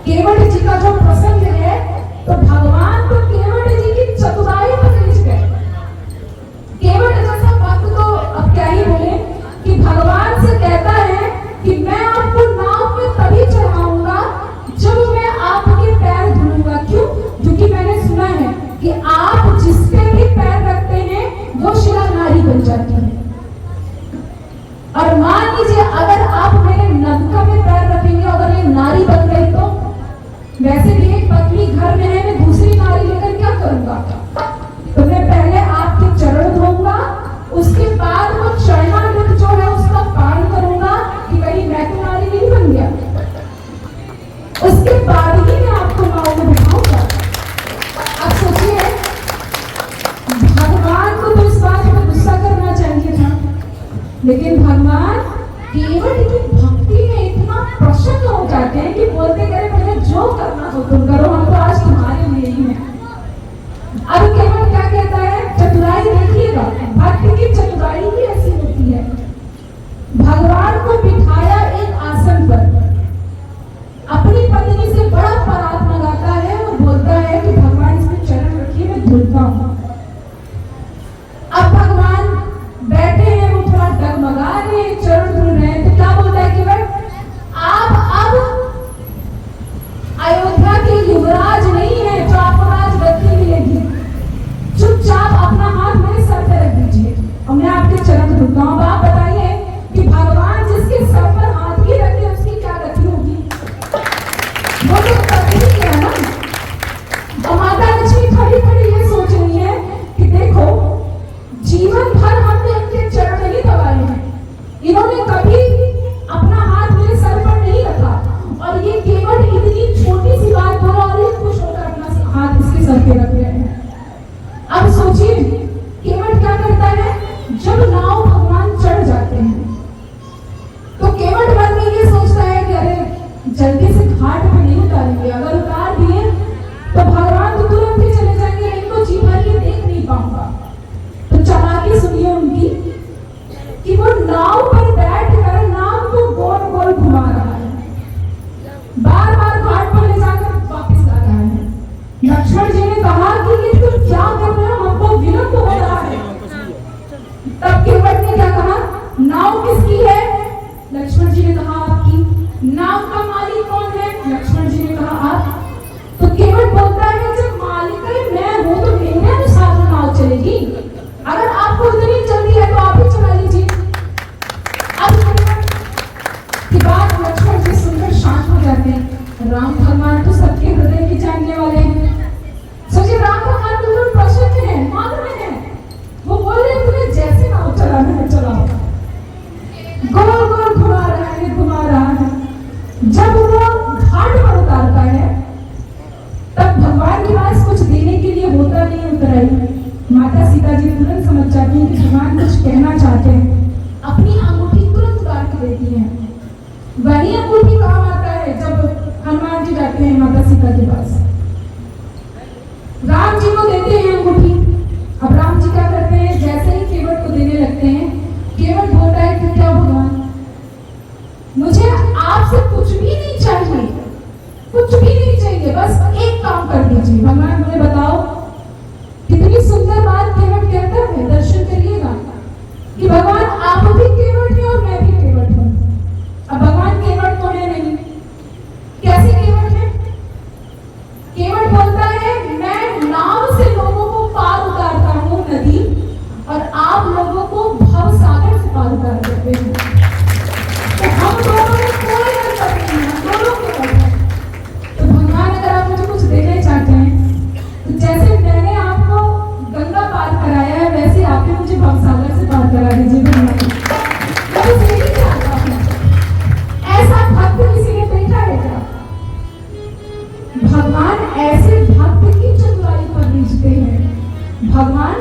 केवट जी का जो प्रसंग है, तो भगवान तो केवट जी की चतुराई पर रिझ गए। केवट जैसा भक्त तो अब क्या ही बोले कि भगवान से कहता है कि मैं आपको नाव में तभी चढ़ाऊंगा जब मैं आपके पैर धुलूंगा। क्यों? क्योंकि मैंने सुना है कि आप जिस पे भी पैर रखते हैं वो शिला नारी बन जाती है। और मान लीजिए अगर आप मेरे नौका में पैर रखेंगे, अगर ये नारी बन गई तो वैसे भी एक पत्नी घर में है, मैं दूसरी नारी लेकर क्या करूंगा? तो मैं पहले आपके चरण धोऊंगा, उसके बाद वो चरणामृत जो है उसका पान करूंगा कि कहीं मैं तो नारी नहीं बन गया। उसके बाद ही मैं आपको नाव में बिठाऊंगा। अब सोचिए, भगवान को तो इस बात पर गुस्सा करना चाहिए था, लेकिन भगवान केवट की भक्ति में इतना प्रसन्न हो जाते हैं कि बोलते करे पहले जो करना हो तुम करो, हम तो आज तुम्हारे लिए ही हैं। अब केवट क्या कहता है? चतुराई देखिएगा, भक्ति की चतुराई ही ऐसी होती है। भगवान को बिठाया एक आसन पर, अपनी पत्नी से बड़ा परात मंगाता है और बोलता है कि भगवान इसमें चरण रखिए, मैं धुलता हूं। अब भगवान बैठे हैं, वो थोड़ा डगमगा रहे हैं, चरण धुल रहे हैं, तो क्या बोलता है केवट? आप अब अयोध्या के युवराज नहीं है जो आपको राजगद्दी मिलेगी। चुपचाप अपना हाथ मेरे सर पर रख दीजिए और मैं आपके चरण धुलता हूं। आप बताइए कि भगवान जिसके सर पर हाथ ही रखे उसकी क्या गति होगी? वो तो कभी है ना। और माता लक्ष्मी खड़ी खड़ी ये सोच रही है कि देखो, जीवन भर हमने इनके चरण नहीं दबाए हैं, इन्होंने कभी अपना हाथ मेरे सर पर नहीं रखा, और ये केवल इतनी छोटी सी बात बोला और ये खुश होकर अपना हाथ इसके सर पे रख रहे हैं। अब सोचिए केवट क्या करता है? जब नाव भगवान चढ़ जाते हैं तो केवट मन में ये सोचता है कि अरे जल्दी से घाट पे नहीं उतारेंगे, अगर उतार दिए तो भगवान तो तुरंत ही चले जाएंगे, इनको जी भर ये देख नहीं पाऊंगा। तो चालाकी सुनिए उनकी कि वो नाव पर बैठकर नाव को गोल गोल घुमा रहा है, बार बार घाट पर ले जाकर वापस ला रहा है। लक्ष्मण जी ने कहा कि ये तुम क्या कर रहे हो, हमको विलंब हो रहा है। तब केवट ने क्या कहा? नाव किसकी है? लक्ष्मण जी ने कहा आपकी। नाव का मालिक कौन है? लक्ष्मण जी ने कहा आप। तो केवट बोलता है जब मालिक है मैं हूं तो मेरे अनुसार नाव चलेगी, अगर आपको इतनी जल्दी है तो आप ही चला लीजिए। अब की बात लक्ष्मण जी सुनकर शांत हो जाते हैं। राम भगवान तो सबके हृदय के जानने वाले हैं। सोचिए, राम भगवान बिल्कुल प्रसन्न है, मान रहे हैं। वो बोल रहे तुम्हें जैसे नाव चलाना है चलाओ। गोल गोल घुमा रहा है, घुमा रहा है। जब वो घाट पर उतारता है तब भगवान के पास कुछ देने के लिए होता नहीं उतराई। माता सीता जी तुरंत समझ जाती हैं कि भगवान कुछ कहना चाहते हैं, अपनी अंगूठी तुरंत उतार के देती हैं। वही अंगूठी काम आता है जब हनुमान जी जाते हैं माता सीता के पास, राम जी को देते हैं अंगूठी। अब राम जी क्या करते हैं? जैसे ही केवट को देने लगते हैं, केवट बोलता है कि क्या भगवान, मुझे आपसे कुछ भी नहीं चाहिए, कुछ भी नहीं चाहिए, बस एक काम कर दीजिए। भगवान मुझे बताओ, कितनी सुंदर बात केवट कहता है, दर्शन करिएगा कि भगवान आप भी केवट हैं और मैं भी केवट हूं। अब भगवान केवट तो है नहीं, कैसे केवट है? केवट बोलता है मैं नाव से लोगों को पार उतारता हूं नदी, और आप लोगों को भव सागर से पार उतार देते हैं। तो हम दोनों में कोई अंतर नहीं है, दोनों केवट हैं। तो भगवान अगर आप मुझे कुछ देना चाहते हैं तो जैसे मैंने आपको गंगा पार कराया है वैसे आप भी मुझे भव सागर से पार करा दीजिए। ऐसा भक्त किसी ने देखा है क्या? भगवान ऐसे भक्त की चतुराई पर रिझते हैं। भगवान